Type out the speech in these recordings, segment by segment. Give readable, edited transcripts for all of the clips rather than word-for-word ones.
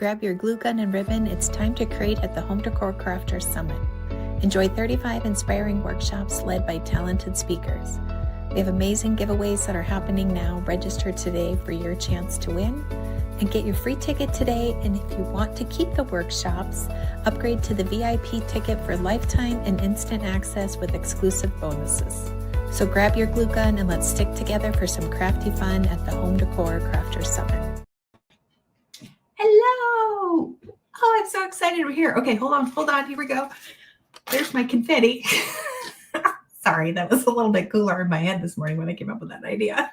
grab your glue gun and ribbon. It's time to create at the Home Decor Crafters Summit. Enjoy 35 inspiring workshops led by talented speakers. We have amazing giveaways that are happening now. Register today for your chance to win and get your free ticket today. And if you want to keep the workshops, upgrade to the VIP ticket for lifetime and instant access with exclusive bonuses. So grab your glue gun and let's stick together for some crafty fun at the Home Decor Crafters Summit. Hello. Oh, I'm so excited we're here. Okay, hold on. Here we go. There's my confetti. Sorry, that was a little bit cooler in my head this morning when I came up with that idea.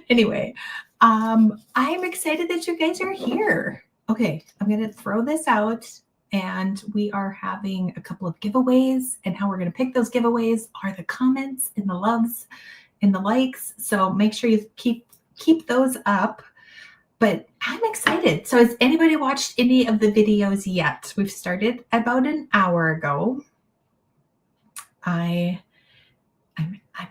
Anyway, I'm excited that you guys are here. Okay, I'm going to throw this out, and we are having a couple of giveaways, and how we're going to pick those giveaways are the comments and the loves and the likes. So make sure you keep those up. But I'm excited. So has anybody watched any of the videos yet? We've started about an hour ago. I'm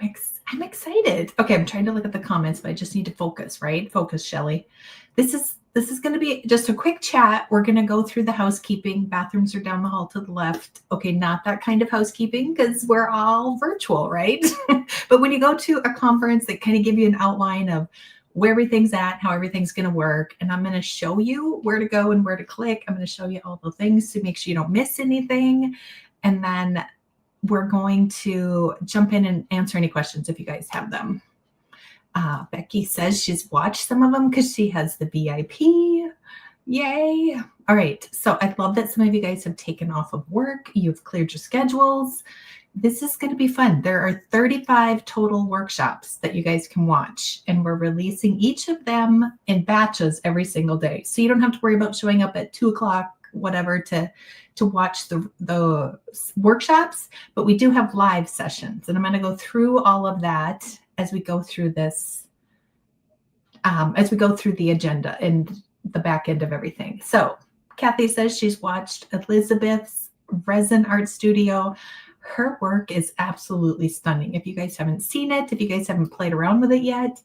excited. Okay, I'm trying to look at the comments, but I just need to focus, right? Focus, Chelly. This is going to be just a quick chat. We're going to go through the housekeeping. Bathrooms are down the hall to the left. Okay, not that kind of housekeeping because we're all virtual, right? But when you go to a conference, they kind of give you an outline of where everything's at, how everything's going to work. And I'm going to show you where to go and where to click. I'm going to show you all the things to make sure you don't miss anything. And then we're going to jump in and answer any questions if you guys have them. Becky says she's watched some of them because she has the VIP. Yay. All right. So I love that some of you guys have taken off of work. You've cleared your schedules. This is going to be fun. There are 35 total workshops that you guys can watch, and we're releasing each of them in batches every single day. So you don't have to worry about showing up at 2 o'clock, whatever, to watch the workshops, but we do have live sessions, and I'm going to go through all of that as we go through this, as we go through the agenda and the back end of everything. So Kathy says she's watched Elizabeth's resin art studio. Her work is absolutely stunning. If you guys haven't seen it, if you guys haven't played around with it yet,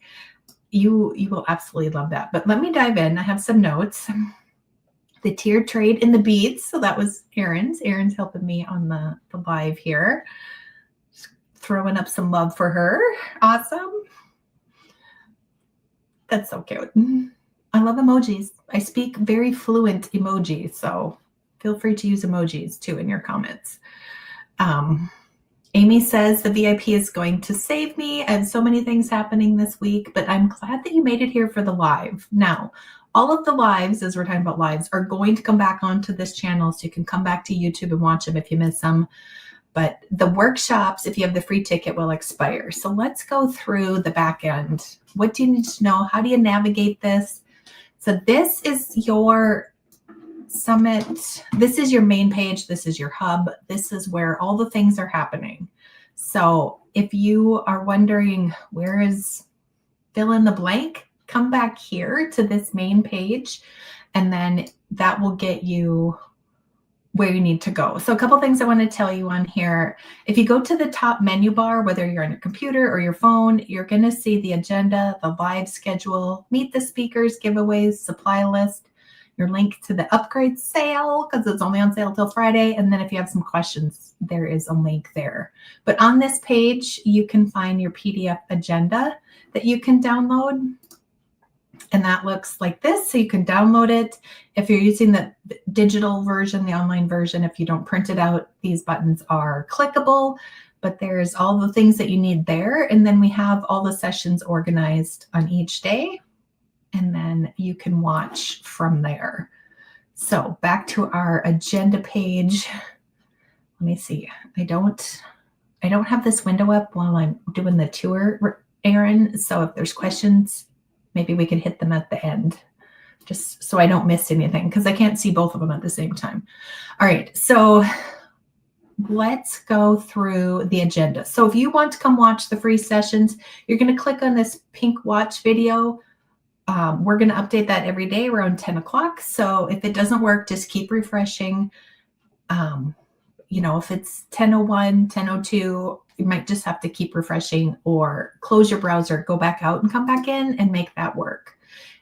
you will absolutely love that. But let me dive in. I have some notes. The tiered trade in the beads. So that was Erin's. Erin's helping me on the live here. Just throwing up some love for her. Awesome. That's so cute. I love emojis. I speak very fluent emoji, so feel free to use emojis too in your comments. Amy says the VIP is going to save me. I have so many things happening this week, but I'm glad that you made it here for the live. Now, all of the lives, as we're talking about lives, are going to come back onto this channel, so you can come back to YouTube and watch them if you miss them. But the workshops, if you have the free ticket, will expire. So let's go through the back end. What do you need to know? How do you navigate this? So this is your summit. This is your main page. This is your hub. This is where all the things are happening. So if you are wondering where is fill in the blank, come back here to this main page, and then that will get you where you need to go. So a couple things I want to tell you on here. If you go to the top menu bar, whether you're on your computer or your phone, you're going to see the agenda, the live schedule, meet the speakers, giveaways, supply list, your link to the upgrade sale because it's only on sale till Friday. And then if you have some questions, there is a link there. But on this page, you can find your PDF agenda that you can download. And that looks like this. So you can download it. If you're using the digital version, the online version, if you don't print it out, these buttons are clickable, but there's all the things that you need there. And then we have all the sessions organized on each day. And then you can watch from there. So back to our agenda page. Let me see. I don't have this window up while I'm doing the tour, Erin. So if there's questions, maybe we can hit them at the end, just so I don't miss anything, because I can't see both of them at the same time. All right, so let's go through the agenda. So if you want to come watch the free sessions, you're going to click on this pink watch video. We're going to update that every day around 10 o'clock. So if it doesn't work, just keep refreshing. You know, if it's 10:01, 10:02, you might just have to keep refreshing or close your browser, go back out and come back in and make that work.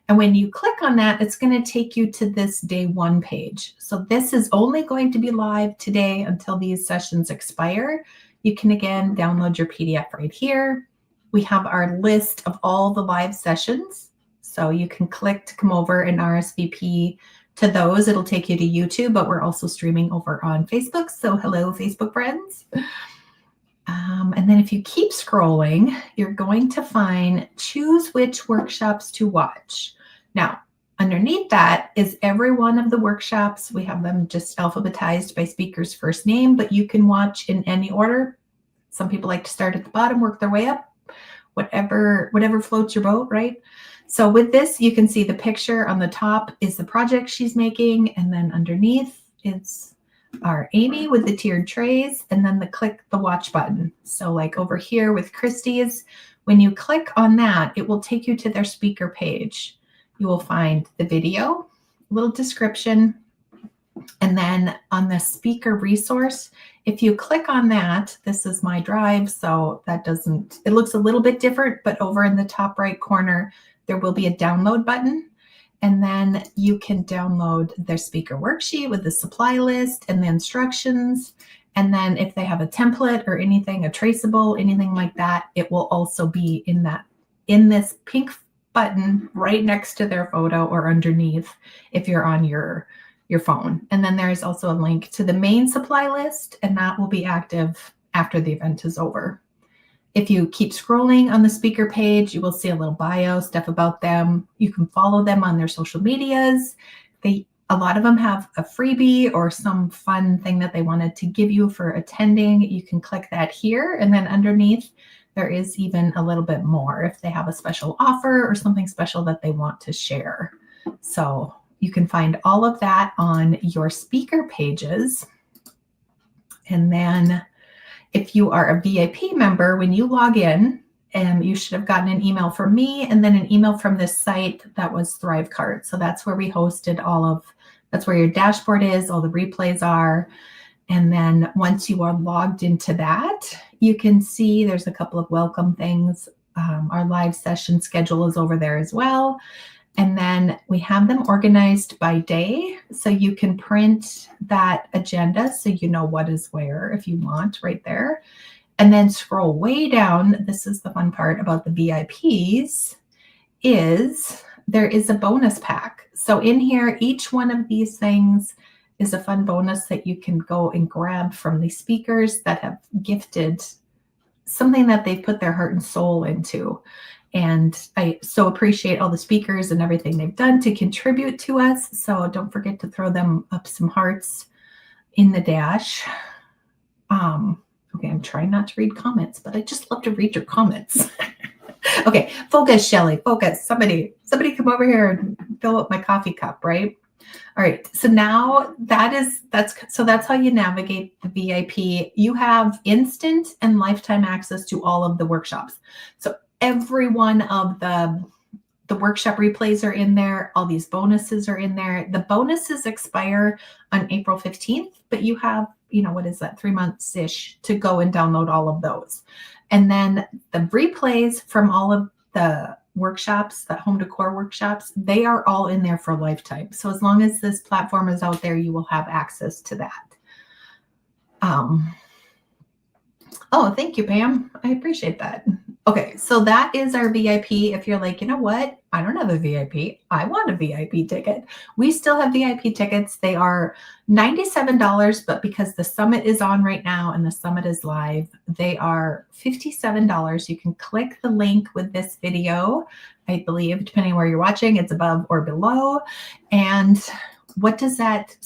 And when you click on that, it's going to take you to this day 1 page. So this is only going to be live today until these sessions expire. You can again download your PDF right here. We have our list of all the live sessions. So you can click to come over and RSVP to those. It'll take you to YouTube, but we're also streaming over on Facebook. So hello, Facebook friends. And then if you keep scrolling, you're going to find choose which workshops to watch. Now, underneath that is every one of the workshops. We have them just alphabetized by speaker's first name, but you can watch in any order. Some people like to start at the bottom, work their way up, whatever floats your boat, right? So with this, you can see the picture on the top is the project she's making, and then underneath is our Amy with the tiered trays, and then click the watch button. So like over here with Christie's, when you click on that, it will take you to their speaker page. You will find the video, little description, and then on the speaker resource, if you click on that, this is my drive, so that doesn't, it looks a little bit different, but over in the top right corner, there will be a download button. And then you can download their speaker worksheet with the supply list and the instructions. And then if they have a template or anything, a traceable, anything like that, it will also be in this pink button right next to their photo or underneath if you're on your phone. And then there's also a link to the main supply list, and that will be active after the event is over. If you keep scrolling on the speaker page, you will see a little bio, stuff about them. You can follow them on their social medias. A lot of them have a freebie or some fun thing that they wanted to give you for attending. You can click that here. And then underneath, there is even a little bit more if they have a special offer or something special that they want to share. So you can find all of that on your speaker pages. And then if you are a VIP member, when you log in, you should have gotten an email from me and then an email from this site that was ThriveCart. So that's where we hosted that's where your dashboard is, all the replays are. And then once you are logged into that, you can see there's a couple of welcome things. Our live session schedule is over there as well. And then we have them organized by day. So you can print that agenda so you know what is where if you want right there. And then scroll way down. This is the fun part about the VIPs is there is a bonus pack. So in here, each one of these things is a fun bonus that you can go and grab from the speakers that have gifted something that they've put their heart and soul into. And I so appreciate all the speakers and everything they've done to contribute to us. So don't forget to throw them up some hearts in the dash. Okay, I'm trying not to read comments, but I just love to read your comments. Okay, focus, Chelly, focus. Somebody come over here and fill up my coffee cup, right? All right, so now that's how you navigate the VIP. You have instant and lifetime access to all of the workshops. So every one of the workshop replays are in there. All these bonuses are in there. The bonuses expire on April 15th, but you have, what is that, 3 months-ish to go and download all of those. And then the replays from all of the workshops, the home decor workshops, they are all in there for a lifetime. So as long as this platform is out there, you will have access to that. Oh, thank you, Pam. I appreciate that. Okay, so that is our VIP. If you're like, you know what? I don't have a VIP. I want a VIP ticket. We still have VIP tickets. They are $97, but because the summit is on right now and the summit is live, they are $57. You can click the link with this video. I believe, depending where you're watching, it's above or below. And what does that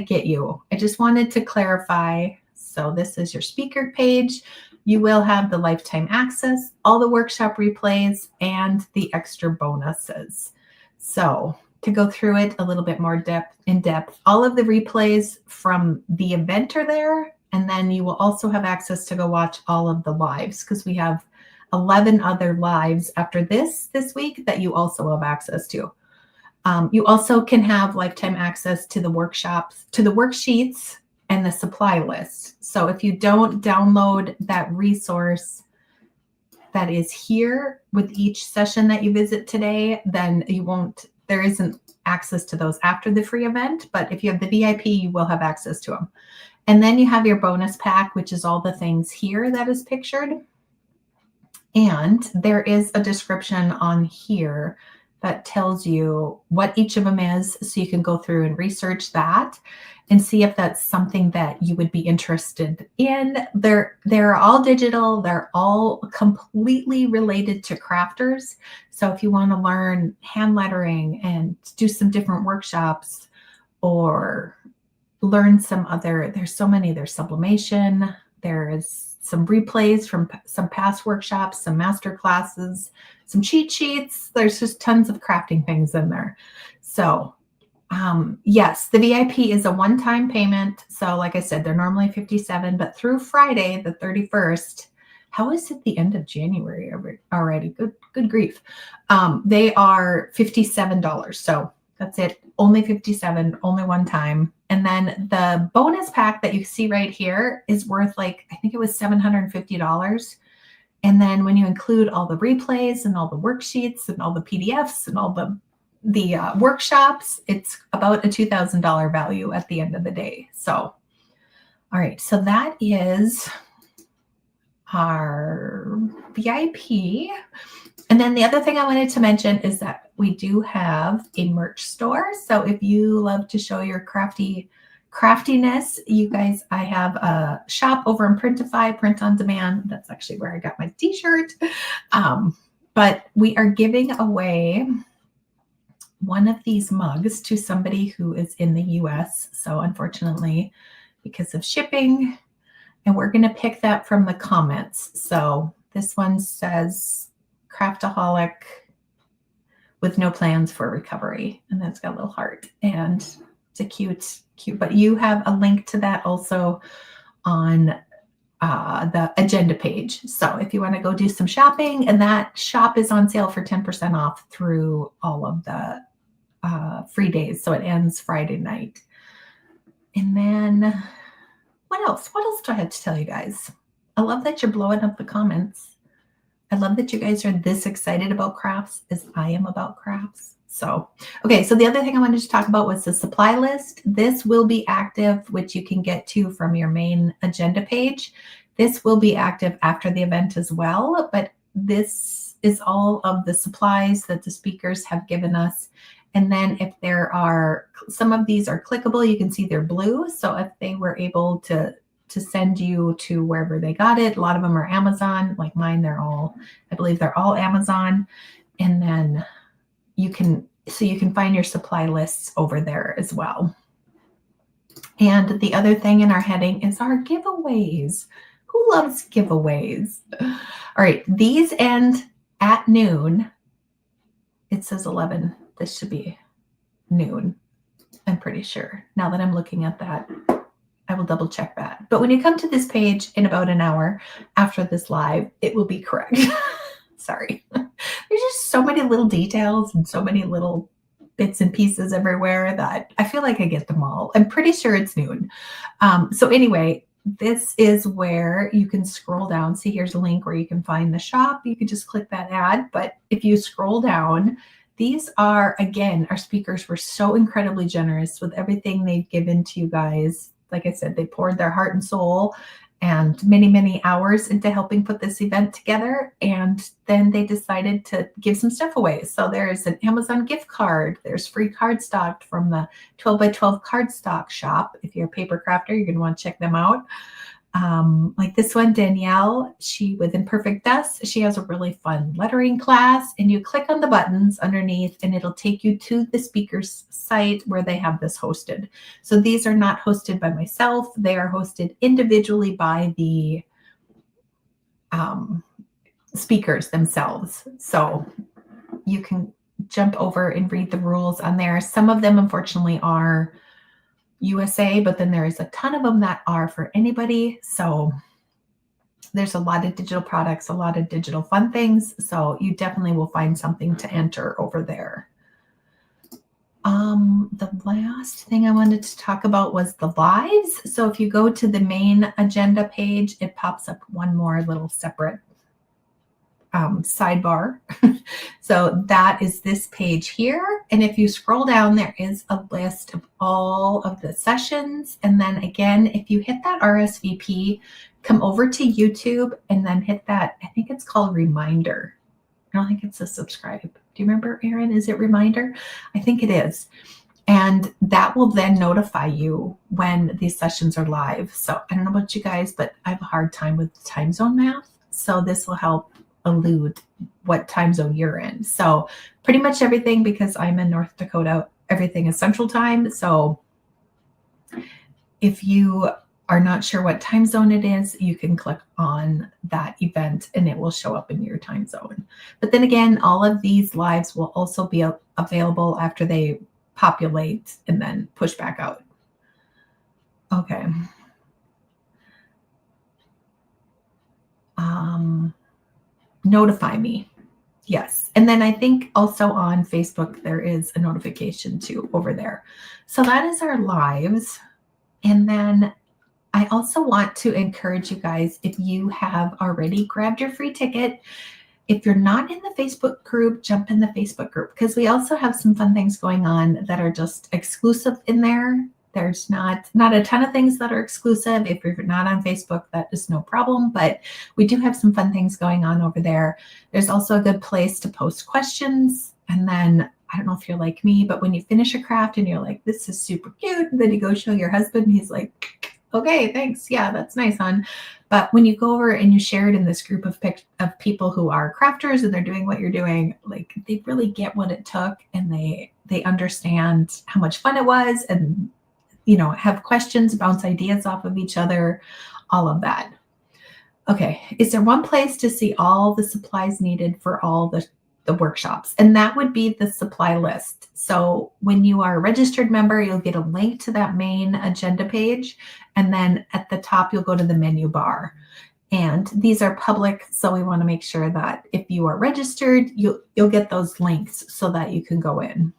get you? I just wanted to clarify. So this is your speaker page. You will have the lifetime access, all the workshop replays, and the extra bonuses. So to go through it a little bit more in depth, all of the replays from the event are there. And then you will also have access to go watch all of the lives because we have 11 other lives after this week that you also have access to. You also can have lifetime access to the workshops, to the worksheets, and the supply list. So if you don't download that resource that is here with each session that you visit today, then there isn't access to those after the free event. But if you have the VIP, you will have access to them. And then you have your bonus pack, which is all the things here that is pictured. And there is a description on here that tells you what each of them is, so you can go through and research that and see if that's something that you would be interested in. They're all digital. They're all completely related to crafters. So if you want to learn hand lettering and do some different workshops, or learn some other, there's so many, there's sublimation, there's some replays from some past workshops, some master classes, some cheat sheets. There's just tons of crafting things in there. So yes, the VIP is a one-time payment. So like I said, they're normally $57, but through Friday, the 31st, how is it the end of January already? Good grief. They are $57. So that's it. Only $57, only one time. And then the bonus pack that you see right here is worth I think it was $750. And then when you include all the replays and all the worksheets and all the PDFs and all the workshops, it's about a $2,000 value at the end of the day. So, all right. So that is our VIP. And then the other thing I wanted to mention is that we do have a merch store. So if you love to show your craftiness, you guys, I have a shop over in Printify, Print on Demand. That's actually where I got my t-shirt. But we are giving away one of these mugs to somebody who is in the US. So unfortunately, because of shipping, and we're going to pick that from the comments. So this one says Craftaholic with no plans for recovery. And that's got a little heart, and it's a cute, but you have a link to that also on the agenda page. So if you want to go do some shopping, and that shop is on sale for 10% off through all of the free days. So it ends Friday night. And then what else? What else do I have to tell you guys? I love that you're blowing up the comments. I love that you guys are this excited about crafts as I am about crafts. So, okay. So the other thing I wanted to talk about was the supply list. This will be active, which you can get to from your main agenda page. This will be active after the event as well, but this is all of the supplies that the speakers have given us. And then if there are, some of these are clickable, you can see they're blue. So if they were able to send you to wherever they got it, a lot of them are Amazon, like mine, I believe they're all Amazon. And then you can find your supply lists over there as well. And the other thing in our heading is our giveaways. Who loves giveaways? All right, these end at noon. It says 11. This should be noon, I'm pretty sure. Now that I'm looking at that, I will double check that. But when you come to this page in about an hour after this live, it will be correct. Sorry. There's just so many little details and so many little bits and pieces everywhere that I feel like I get them all. I'm pretty sure it's noon. So anyway, this is where you can scroll down. See, here's a link where you can find the shop. You can just click that ad. But if you scroll down, these are, again, our speakers were so incredibly generous with everything they've given to you guys. Like I said, they poured their heart and soul and many, many hours into helping put this event together. And then they decided to give some stuff away. So there's an Amazon gift card. There's free cardstock from the 12 by 12 cardstock shop. If you're a paper crafter, you're going to want to check them out. Like this one, Danielle, she with Imperfect Dust, she has a really fun lettering class, and you click on the buttons underneath and it'll take you to the speaker's site where they have this hosted. So these are not hosted by myself. They are hosted individually by the speakers themselves. So you can jump over and read the rules on there. Some of them, unfortunately, are USA, but then there is a ton of them that are for anybody. So there's a lot of digital products, a lot of digital fun things. So you definitely will find something to enter over there. The last thing I wanted to talk about was the lives. So if you go to the main agenda page, it pops up one more little separate sidebar. So that is this page here. And if you scroll down, there is a list of all of the sessions. And then again, if you hit that RSVP, come over to YouTube and then hit that, I think it's called reminder. I don't think it's a subscribe. Do you remember, Erin? Is it reminder? I think it is. And that will then notify you when these sessions are live. So I don't know about you guys, but I have a hard time with time zone math. So this will help elude what time zone you're in. So pretty much everything, because I'm in North Dakota, everything is Central Time. So if you are not sure what time zone it is, you can click on that event and it will show up in your time zone. But then again, all of these lives will also be available after they populate and then push back out. Okay. Notify me. Yes. And then I think also on Facebook, there is a notification too over there. So that is our lives. And then I also want to encourage you guys, if you have already grabbed your free ticket, if you're not in the Facebook group, jump in the Facebook group, because we also have some fun things going on that are just exclusive in there. There's not a ton of things that are exclusive. If you're not on Facebook, that is no problem, but we do have some fun things going on over there. There's also a good place to post questions. And then I don't know if you're like me, but when you finish a craft and you're like, this is super cute, and then you go show your husband, he's like, okay, thanks. Yeah, that's nice, hon. But when you go over and you share it in this group of people who are crafters and they're doing what you're doing, like they really get what it took and they understand how much fun it was, and have questions, bounce ideas off of each other, all of that. Okay, is there one place to see all the supplies needed for all the workshops? And that would be the supply list. So when you are a registered member, you'll get a link to that main agenda page. And then at the top, you'll go to the menu bar. And these are public, so we want to make sure that if you are registered, you'll get those links so that you can go in.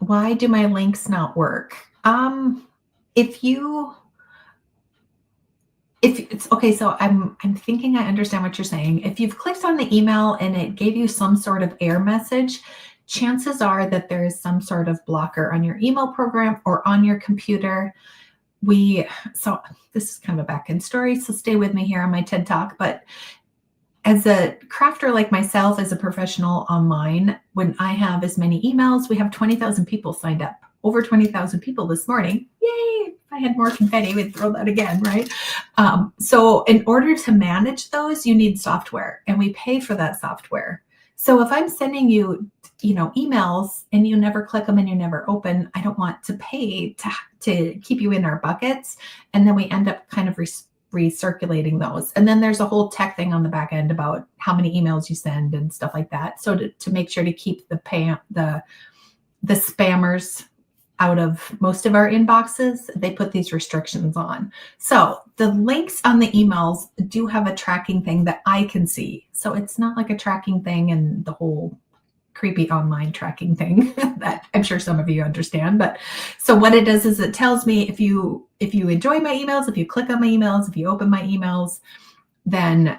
Why do my links not work? If it's okay, so I'm thinking I understand what you're saying. If you've clicked on the email and it gave you some sort of error message, chances are that there is some sort of blocker on your email program or on your computer. So this is kind of a back end story, so stay with me here on my TED Talk. But as a crafter like myself, as a professional online, when I have as many emails, we have 20,000 people signed up. Over 20,000 people this morning. Yay! If I had more confetti, we'd throw that again, right? So in order to manage those, you need software, and we pay for that software. So if I'm sending you, emails and you never click them and you never open, I don't want to pay to keep you in our buckets. And then we end up kind of recirculating those. And then there's a whole tech thing on the back end about how many emails you send and stuff like that. So to make sure to keep the spammers out of most of our inboxes, they put these restrictions on. So the links on the emails do have a tracking thing that I can see. So it's not like a tracking thing and the whole creepy online tracking thing that I'm sure some of you understand. But so what it does is it tells me if you enjoy my emails, if you click on my emails, if you open my emails, then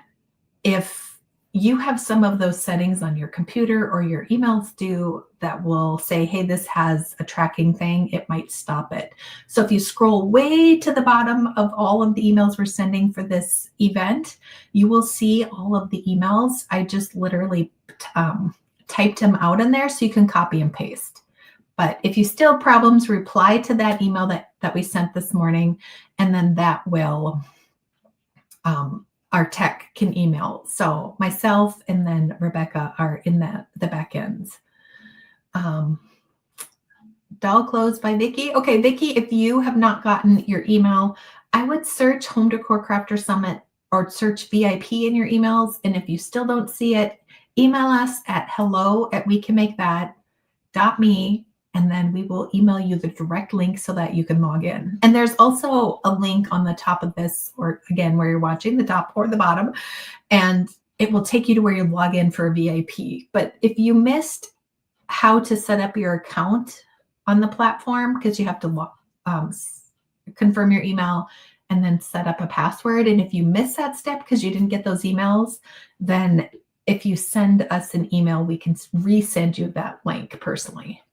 if you have some of those settings on your computer or your emails do that will say, hey, this has a tracking thing, it might stop it. So if you scroll way to the bottom of all of the emails we're sending for this event, you will see all of the emails. I just literally typed them out in there so you can copy and paste. But if you still have problems, reply to that email that we sent this morning, and then that will our tech can email. So myself and then Rebecca are in the back ends. Doll Clothes by Vicki. Okay, Vicki, if you have not gotten your email, I would search Home Decor Crafter Summit or search VIP in your emails. And if you still don't see it, email us at hello@wecanmakethat.me, and then we will email you the direct link so that you can log in. And there's also a link on the top of this, or again, where you're watching, the top or the bottom, and it will take you to where you log in for a VIP. But if you missed how to set up your account on the platform, because you have to confirm your email and then set up a password. And if you miss that step because you didn't get those emails, then if you send us an email, we can resend you that link personally.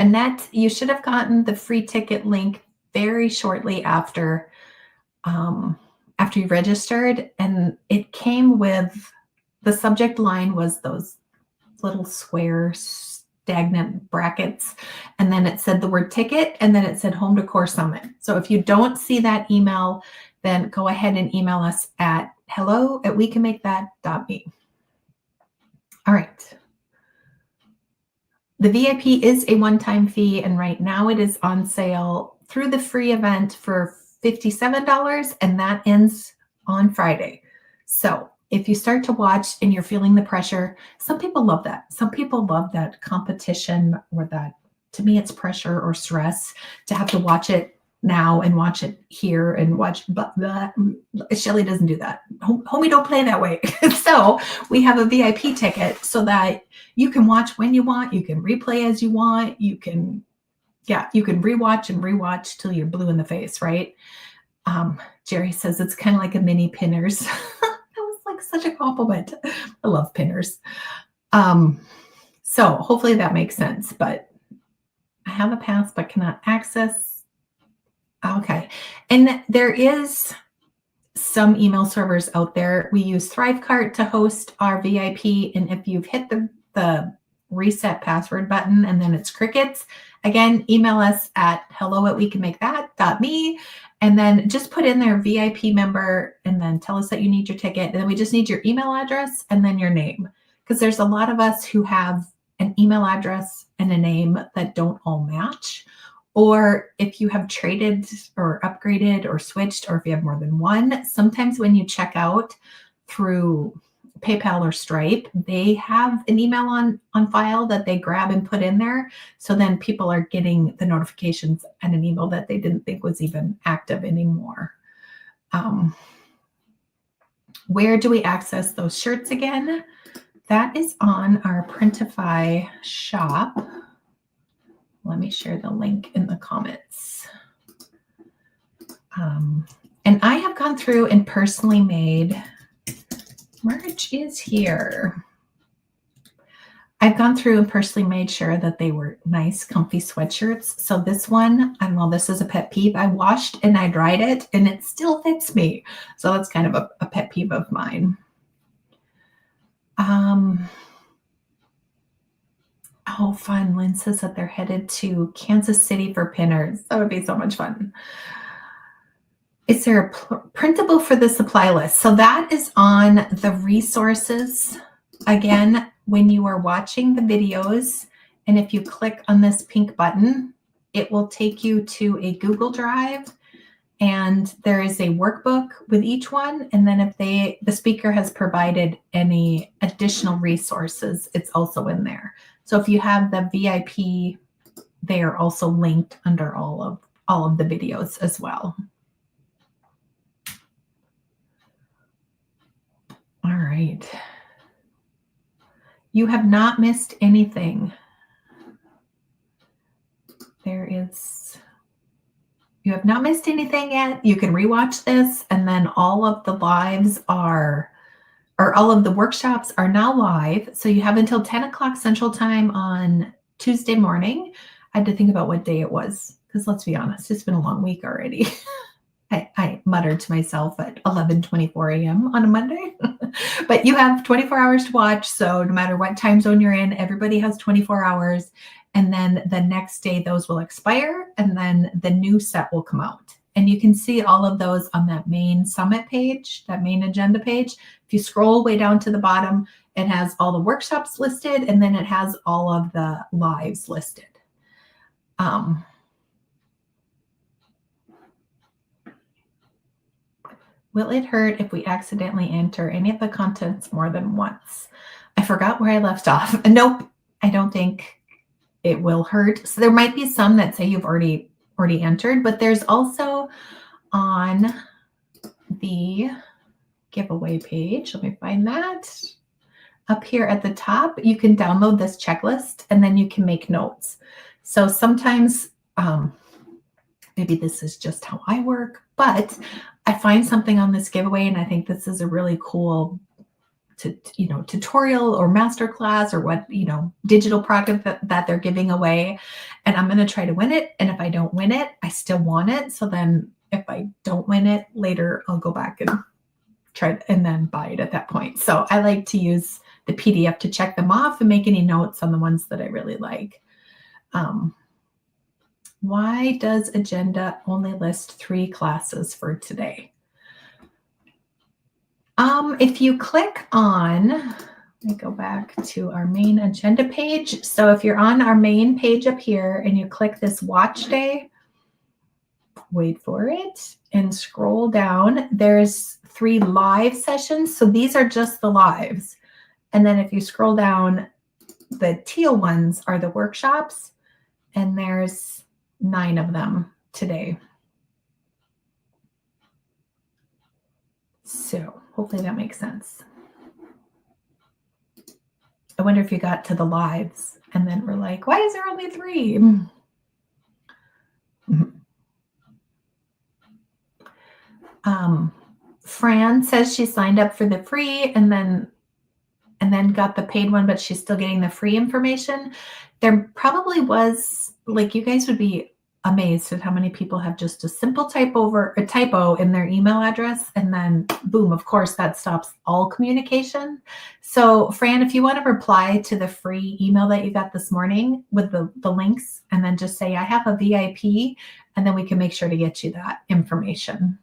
Annette, you should have gotten the free ticket link very shortly after you registered, and it came with, the subject line was those little square stagnant brackets, and then it said the word ticket, and then it said Home Decor Summit. So if you don't see that email, then go ahead and email us at hello@wecanmakethat.me. All right. The VIP is a one-time fee, and right now it is on sale through the free event for $57, and that ends on Friday. So if you start to watch and you're feeling the pressure, some people love that. Some people love that competition, or that, to me, it's pressure or stress to have to watch it now and watch it here and watch. But Chelly doesn't do that. Homie don't play that way. So we have a VIP ticket so that you can watch when you want. You can replay as you want. You can rewatch and rewatch till you're blue in the face, right? Jerry says it's kind of like a mini Pinners. That was like such a compliment. I love Pinners. So hopefully that makes sense, but I have a pass but cannot access. Okay. And there is some email servers out there. We use Thrivecart to host our VIP. And if you've hit the reset password button and then it's crickets, again, email us at hello@wecanmakethat.me, and then just put in their VIP member and then tell us that you need your ticket. And then we just need your email address and then your name, because there's a lot of us who have an email address and a name that don't all match. Or if you have traded or upgraded or switched, or if you have more than one, sometimes when you check out through PayPal or Stripe, they have an email on file that they grab and put in there. So then people are getting the notifications and an email that they didn't think was even active anymore. Where do we access those shirts again? That is on our Printify shop. Let me share the link in the comments. And I have gone through and personally made, merch is here. I've gone through and personally made sure that they were nice, comfy sweatshirts. So this one, I know this is a pet peeve. I washed and I dried it and it still fits me. So that's kind of a pet peeve of mine. Oh, fun. Lynn says that they're headed to Kansas City for Pinners. That would be so much fun. Is there a printable for the supply list? So that is on the resources. Again, when you are watching the videos, and if you click on this pink button, it will take you to a Google Drive, and there is a workbook with each one. And then if the speaker has provided any additional resources, it's also in there. So if you have the VIP, they are also linked under all of the videos as well. All right. You have not missed anything. You have not missed anything yet. You can rewatch this, and then all of the lives all of the workshops are now live. So you have until 10 o'clock Central Time on Tuesday morning. I had to think about what day it was, because let's be honest, it's been a long week already. I muttered to myself at 11:24 a.m. on a Monday. But you have 24 hours to watch. So no matter what time zone you're in, everybody has 24 hours. And then the next day, those will expire, and then the new set will come out. And you can see all of those on that main summit page, that main agenda page. If you scroll way down to the bottom, it has all the workshops listed, and then it has all of the lives listed. Will it hurt if we accidentally enter any of the contents more than once? I forgot where I left off. Nope, I don't think it will hurt. So there might be some that say you've already entered, but there's also on the giveaway page, let me find that, up here at the top, you can download this checklist and then you can make notes. So sometimes Maybe this is just how I work, but I find something on this giveaway and I think this is a really cool tutorial or masterclass or what, digital product that they're giving away. And I'm going to try to win it. And if I don't win it, I still want it. So then if I don't win it later, I'll go back and try it and then buy it at that point. So I like to use the PDF to check them off and make any notes on the ones that I really like. Why does agenda only list 3 classes for today? If you click on, let me go back to our main agenda page. So if you're on our main page up here and you click this watch day, wait for it, and scroll down, there's 3 live sessions. So these are just the lives. And then if you scroll down, the teal ones are the workshops, and there's 9 of them today. So hopefully that makes sense. I wonder if you got to the lives and then we're like, why is there only 3? Fran says she signed up for the free and then got the paid one, but she's still getting the free information. There probably was, like, you guys would be amazed at how many people have just a simple typo in their email address, and then boom, of course, that stops all communication. So Fran, if you want to reply to the free email that you got this morning with the links, and then just say, I have a VIP, and then we can make sure to get you that information.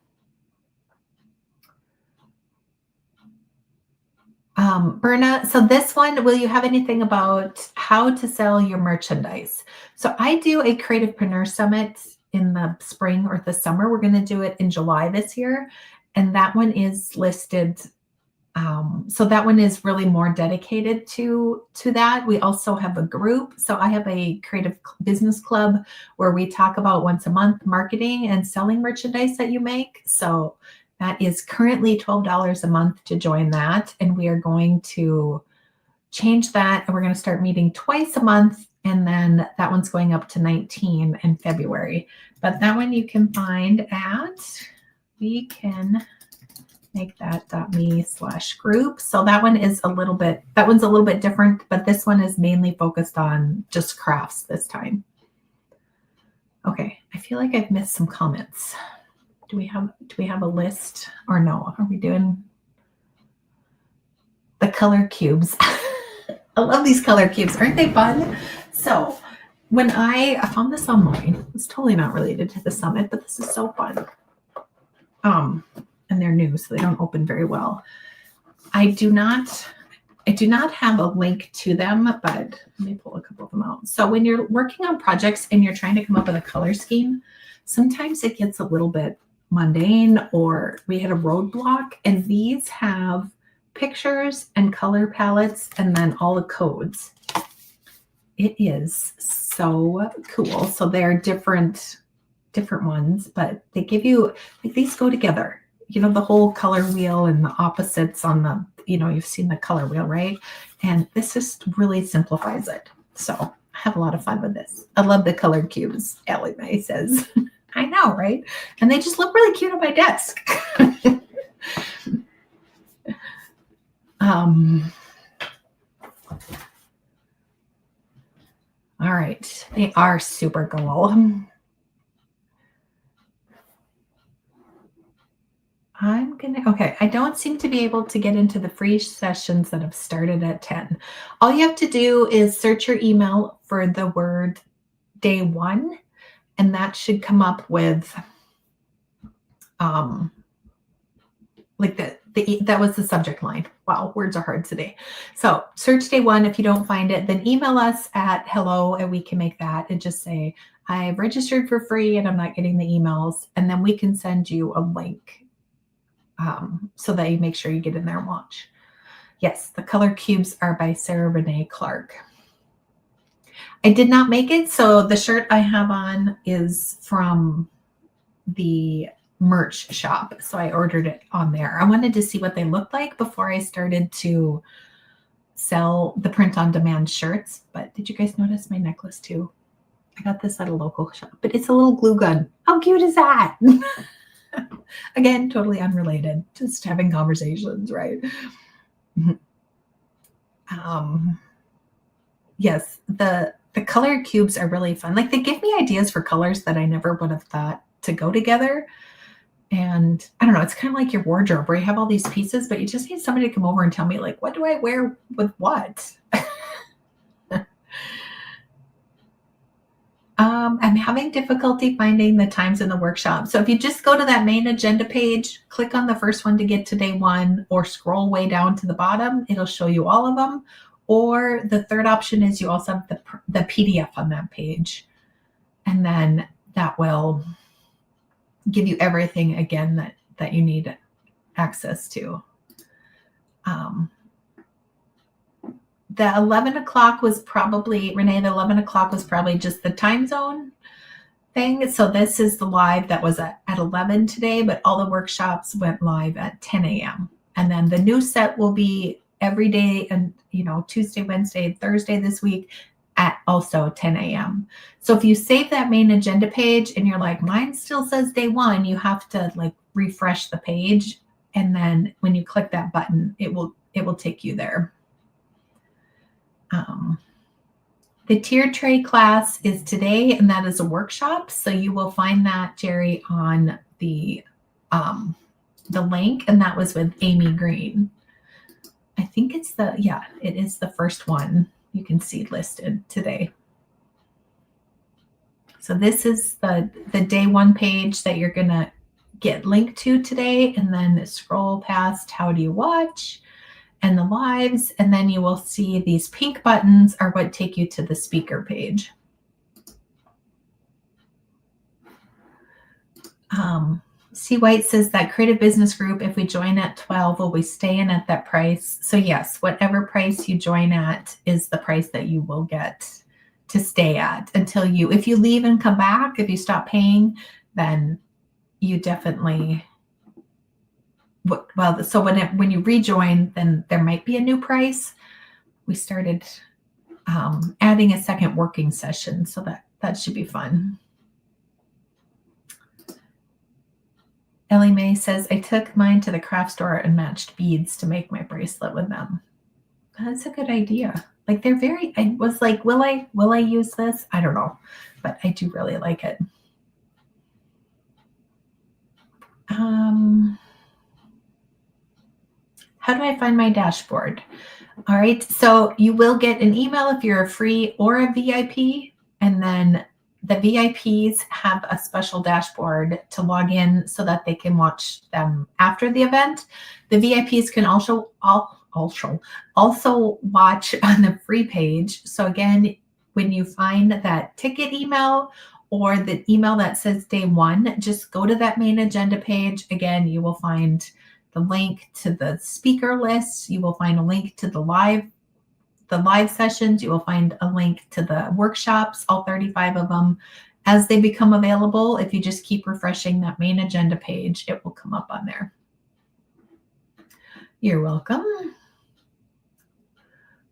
Berna, so this one, will you have anything about how to sell your merchandise? So I do a Creativepreneur Summit in the spring or the summer. We're going to do it in July this year. And that one is listed. So that one is really more dedicated to that. We also have a group. So I have a creative business club where we talk about once a month marketing and selling merchandise that you make. So that is currently $12 a month to join that. And we are going to change that. And we're going to start meeting twice a month. And then that one's going up to $19 in February. But that one you can find at, we can make that .me/group. So that one's a little bit different, but this one is mainly focused on just crafts this time. Okay. I feel like I've missed some comments. Do we have a list or no? Are we doing the color cubes? I love these color cubes. Aren't they fun? So when I found this online, it's totally not related to the summit, but this is so fun. And they're new, so they don't open very well. I do not have a link to them, but let me pull a couple of them out. So when you're working on projects and you're trying to come up with a color scheme, sometimes it gets a little bit mundane or we hit a roadblock, and these have pictures and color palettes and then all the codes. It is so cool. So they're different ones, but they give you, like, these go together. The whole color wheel and the opposites on the, you've seen the color wheel, right? And this just really simplifies it. So I have a lot of fun with this. I love the colored cubes, Allie Mae says. I know, right? And they just look really cute on my desk. All right. They are super cool. Okay, I don't seem to be able to get into the free sessions that have started at 10. All you have to do is search your email for the word day 1, and that should come up with, like that was the subject line. Wow, words are hard today. So search day 1. If you don't find it, then email us at hello, and we can make that and just say, I've registered for free and I'm not getting the emails. And then we can send you a link. So that you make sure you get in there and watch. Yes, the color cubes are by Sarah Renee Clark. I did not make it, so the shirt I have on is from the merch shop. So I ordered it on there. I wanted to see what they looked like before I started to sell the print on demand shirts. But did you guys notice my necklace too? I got this at a local shop, but it's a little glue gun. How cute is that? Again, totally unrelated, just having conversations, right? Yes, the color cubes are really fun. Like, they give me ideas for colors that I never would have thought to go together. And I don't know, it's kind of like your wardrobe where you have all these pieces, but you just need somebody to come over and tell me, like, what do I wear with what? I'm having difficulty finding the times in the workshop. So if you just go to that main agenda page, click on the first one to get to day one, or scroll way down to the bottom, it'll show you all of them. Or the third option is you also have the PDF on that page. And then that will give you everything again that you need access to. The 11 o'clock was probably, Renee, the 11 o'clock was probably just the time zone thing. So this is the live that was at 11 today, but all the workshops went live at 10 a.m. And then the new set will be every day, and Tuesday, Wednesday, Thursday this week at also 10 a.m. So if you save that main agenda page and you're like, mine still says day one, you have to like refresh the page. And then when you click that button, it will take you there. The tiered tray class is today, and that is a workshop. So you will find that, Jerry, on the link, and that was with Amy Green. I think it is the first one you can see listed today. So this is the day one page that you're gonna get linked to today, and then scroll past how do you watch and the lives, and then you will see these pink buttons are what take you to the speaker page. C. White says that creative business group, if we join at 12, will we stay in at that price? So yes, whatever price you join at is the price that you will get to stay at until if you leave and come back, if you stop paying, then you definitely, so when you rejoin, then there might be a new price. We started adding a second working session, so that should be fun. Ellie Mae says, I took mine to the craft store and matched beads to make my bracelet with them. That's a good idea. Like, I was like, will I use this? I don't know, but I do really like it. How do I find my dashboard? All right, so you will get an email if you're a free or a VIP, and then the VIPs have a special dashboard to log in so that they can watch them after the event. The VIPs can also watch on the free page. So again, when you find that ticket email or the email that says day one, just go to that main agenda page. Again, you will find the link to the speaker list. You will find a link to the live sessions. You will find a link to the workshops, all 35 of them. As they become available, if you just keep refreshing that main agenda page, it will come up on there. You're welcome.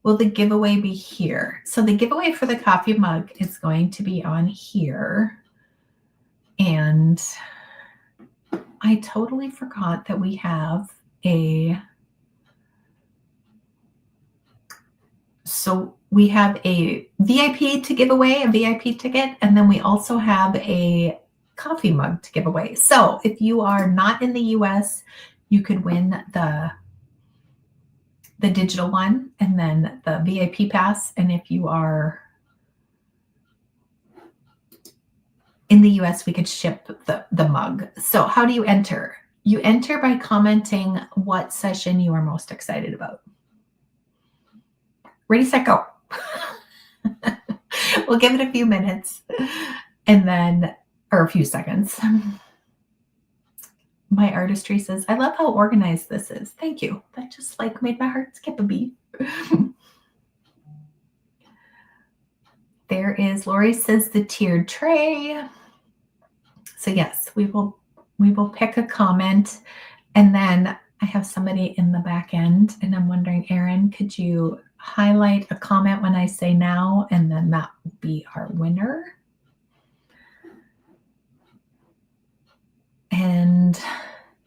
Will the giveaway be here? So the giveaway for the coffee mug is going to be on here. And I totally forgot that we have we have a VIP to give away, a VIP ticket, and then we also have a coffee mug to give away. So if you are not in the US, you could win the digital one and then the VIP pass. And if you are in the US, we could ship the mug. So how do you enter? You enter by commenting what session you are most excited about. Ready, set, go. We'll give it a few minutes or a few seconds. My artistry says, I love how organized this is. Thank you. That just made my heart skip a beat. There is, Lori says, the tiered tray. So yes, we will pick a comment, and then I have somebody in the back end, and I'm wondering, Erin, could you highlight a comment when I say now, and then that will be our winner. And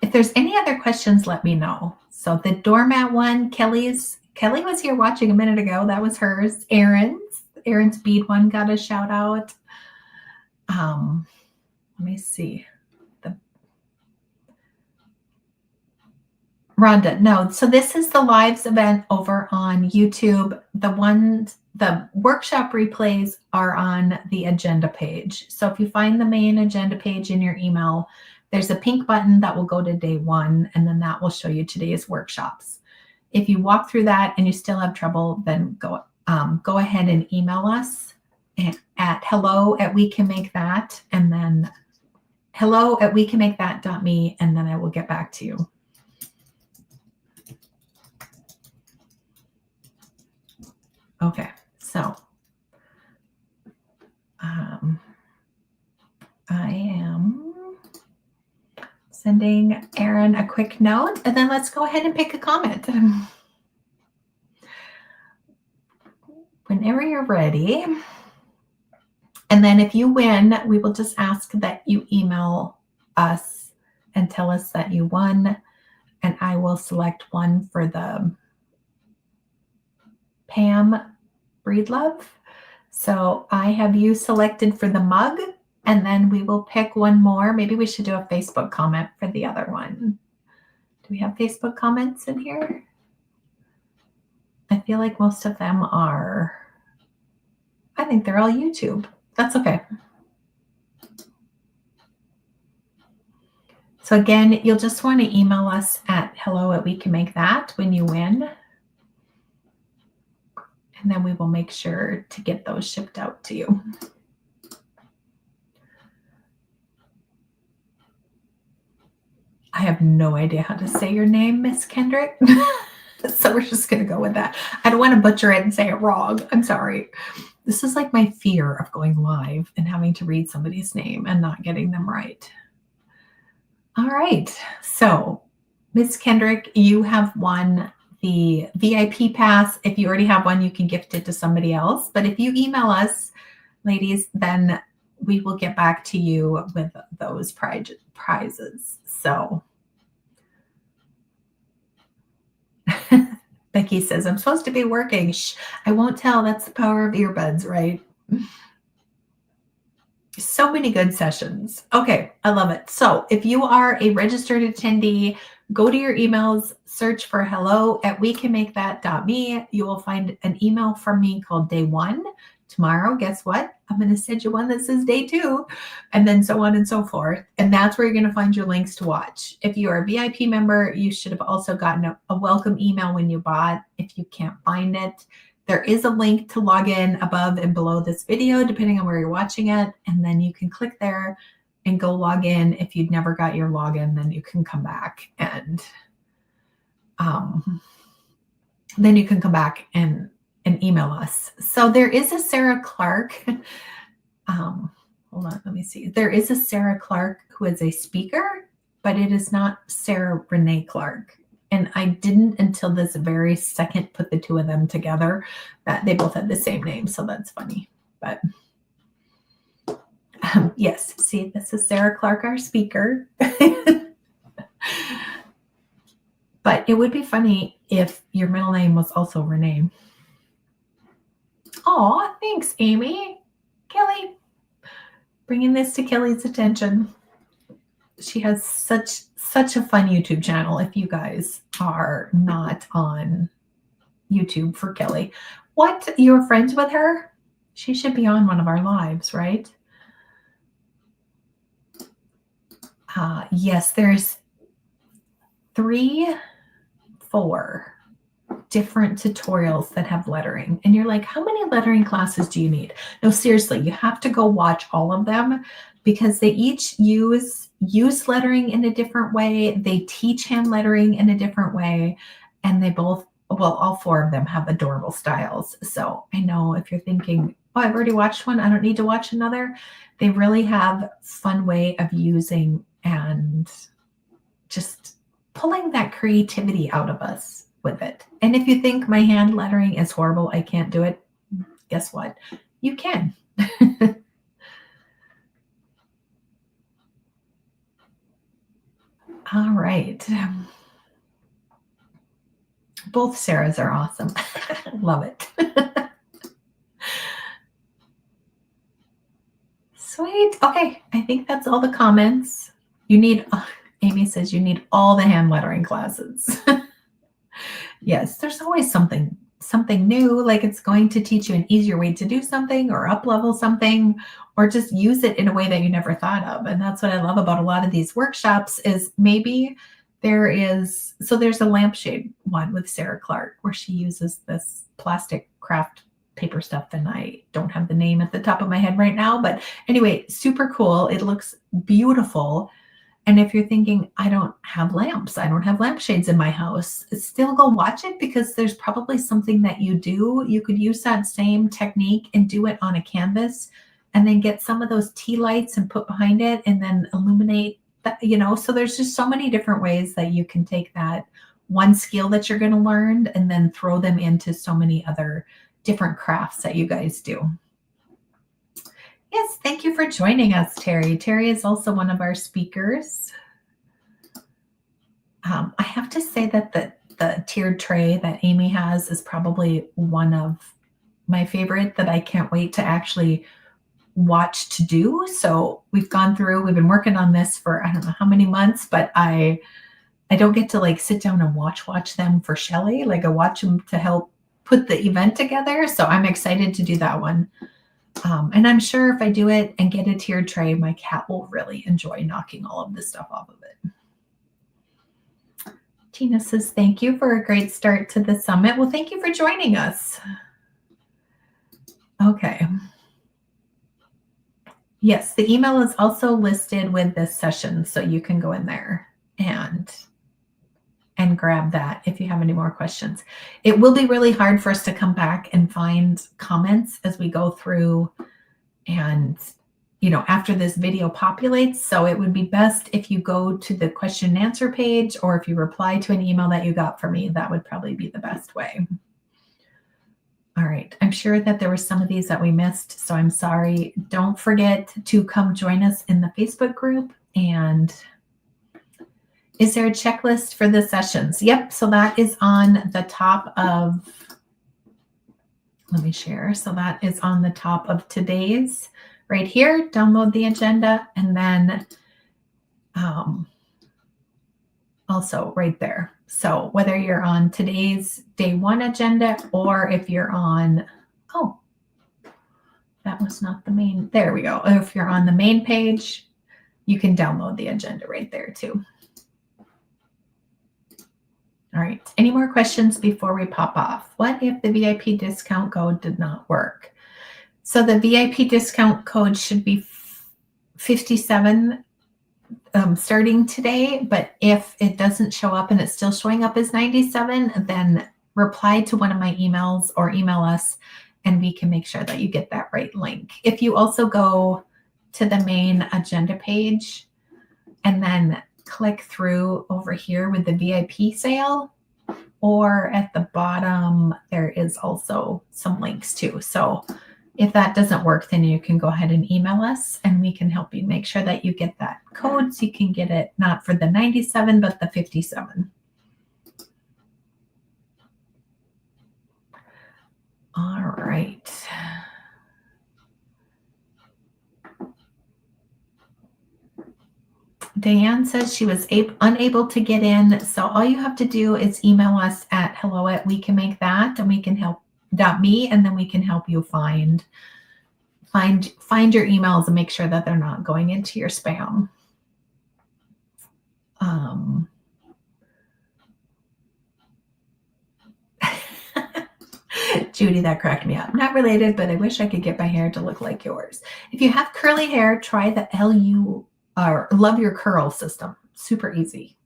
if there's any other questions, let me know. So the doormat one, Kelly was here watching a minute ago. That was hers. Aaron's bead one got a shout out. Let me see. Rhonda, no. So this is the lives event over on YouTube. The workshop replays are on the agenda page. So if you find the main agenda page in your email, there's a pink button that will go to day 1, and then that will show you today's workshops. If you walk through that and you still have trouble, then go ahead and email us at hello@wecanmakethat, and then hello@wecanmakethat.me, and then I will get back to you. Okay, so I am sending Aaron a quick note, and then let's go ahead and pick a comment. Whenever you're ready. And then if you win, we will just ask that you email us and tell us that you won, and I will select one for the Pam Breedlove. So I have you selected for the mug, and then we will pick one more. Maybe we should do a Facebook comment for the other one. Do we have Facebook comments in here? I feel like most of them are, I think they're all YouTube. That's okay. So again, you'll just want to email us at hello@wecanmakethat when you win. And then we will make sure to get those shipped out to you. I have no idea how to say your name, Miss Kendrick. So we're just going to go with that. I don't want to butcher it and say it wrong. I'm sorry. This is like my fear of going live and having to read somebody's name and not getting them right. All right. So, Miss Kendrick, you have won the VIP pass. If you already have one, you can gift it to somebody else. But if you email us, ladies, then we will get back to you with those prizes. So Becky says, I'm supposed to be working. Shh, I won't tell. That's the power of earbuds, right? So many good sessions. Okay, I love it. So if you are a registered attendee, go to your emails, search for hello@wecanmakethat.me. You will find an email from me called Day 1. Tomorrow, guess what? I'm going to send you one that says Day 2, and then so on and so forth. And that's where you're going to find your links to watch. If you are a VIP member, you should have also gotten a welcome email when you bought. If you can't find it, there is a link to log in above and below this video, depending on where you're watching it. And then you can click there and go log in. If you'd never got your login, then you can come back and email us. So there is a Sarah Clark. Hold on, let me see. There is a Sarah Clark who is a speaker, but it is not Sarah Renee Clark. And I didn't until this very second put the two of them together, that they both had the same name. So that's funny. But yes, see, this is Sarah Clark, our speaker. But it would be funny if your middle name was also Renee. Oh, thanks, Amy. Kelly, bringing this to Kelly's attention. She has such a fun YouTube channel. If you guys are not on YouTube for Kelly, what, you're friends with her? She should be on one of our lives, right? Yes, there's 3, 4 different tutorials that have lettering. And you're like, how many lettering classes do you need? No, seriously, you have to go watch all of them because they each use lettering in a different way. They teach hand lettering in a different way. And they both, well, all 4 of them have adorable styles. So I know if you're thinking, oh, I've already watched one, I don't need to watch another. They really have fun way of using and just pulling that creativity out of us with it. And if you think my hand lettering is horrible, I can't do it, guess what? You can. All right. Both Sarahs are awesome. Love it. Sweet. Okay. I think that's all the comments. Amy says you need all the hand lettering classes. Yes, there's always something new, like it's going to teach you an easier way to do something or up level something or just use it in a way that you never thought of. And that's what I love about a lot of these workshops is maybe there's a lampshade one with Sarah Clark where she uses this plastic craft paper stuff, and I don't have the name at the top of my head right now, but anyway, super cool. It looks beautiful. And if you're thinking, I don't have lamps, I don't have lampshades in my house, still go watch it because there's probably something that you do. You could use that same technique and do it on a canvas and then get some of those tea lights and put behind it and then illuminate that, so there's just so many different ways that you can take that one skill that you're going to learn and then throw them into so many other different crafts that you guys do. Yes, thank you for joining us, Terry. Terry is also one of our speakers. I have to say that the tiered tray that Amy has is probably one of my favorite that I can't wait to actually watch to do. So we've been working on this for I don't know how many months, but I don't get to like sit down and watch them for Chelly. Like I watch them to help put the event together. So I'm excited to do that one. And I'm sure if I do it and get a tiered tray, my cat will really enjoy knocking all of this stuff off of it. Tina says, thank you for a great start to the summit. Well, thank you for joining us. Okay. Yes, the email is also listed with this session, so you can go in there and grab that if you have any more questions. It will be really hard for us to come back and find comments as we go through and, after this video populates. So it would be best if you go to the question and answer page, or if you reply to an email that you got from me, that would probably be the best way. All right. I'm sure that there were some of these that we missed, so I'm sorry. Don't forget to come join us in the Facebook group. And is there a checklist for the sessions? Yep. So that is on the top of, let me share. So that is on the top of today's right here. Download the agenda and then also right there. So whether you're on today's day one agenda or if you're on, oh, that was not the main, there we go. If you're on the main page, you can download the agenda right there too. All right. Any more questions before we pop off? What if the VIP discount code did not work? So the VIP discount code should be 57 starting today, but if it doesn't show up and it's still showing up as 97, then reply to one of my emails or email us and we can make sure that you get that right link. If you also go to the main agenda page and then click through over here with the VIP sale, or at the bottom, there is also some links too. So if that doesn't work, then you can go ahead and email us and we can help you make sure that you get that code so you can get it not for the 97, but the 57. All right. Diane says she was unable to get in. So all you have to do is email us at hello@wecanmakethat and we can help .me, and then we can help you find your emails and make sure that they're not going into your spam. Judy, that cracked me up. Not related, but I wish I could get my hair to look like yours. If you have curly hair, try the LU or Love Your Curl system. Super easy.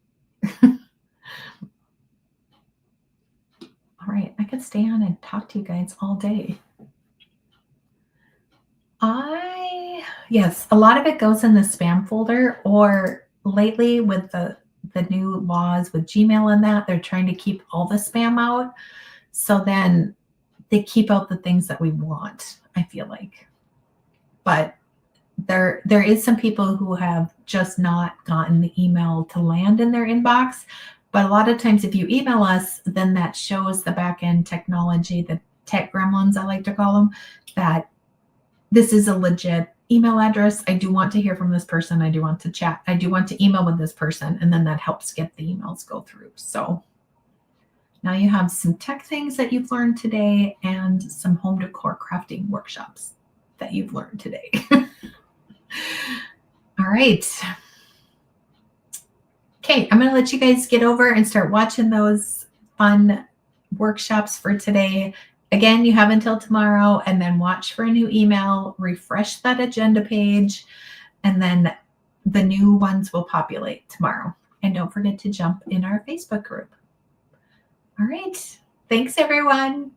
All right, I could stay on and talk to you guys all day. Yes, a lot of it goes in the spam folder, or lately with the new laws with Gmail and that, they're trying to keep all the spam out. So then they keep out the things that we want, I feel like. But there is some people who have just not gotten the email to land in their inbox. But a lot of times if you email us, then that shows the back end technology, the tech gremlins, I like to call them, that this is a legit email address. I do want to hear from this person. I do want to chat. I do want to email with this person. And then that helps get the emails go through. So now you have some tech things that you've learned today and some home decor crafting workshops that you've learned today. All right. Okay, I'm going to let you guys get over and start watching those fun workshops for today. Again, you have until tomorrow, and then watch for a new email, refresh that agenda page, and then the new ones will populate tomorrow. And don't forget to jump in our Facebook group. All right. Thanks, everyone.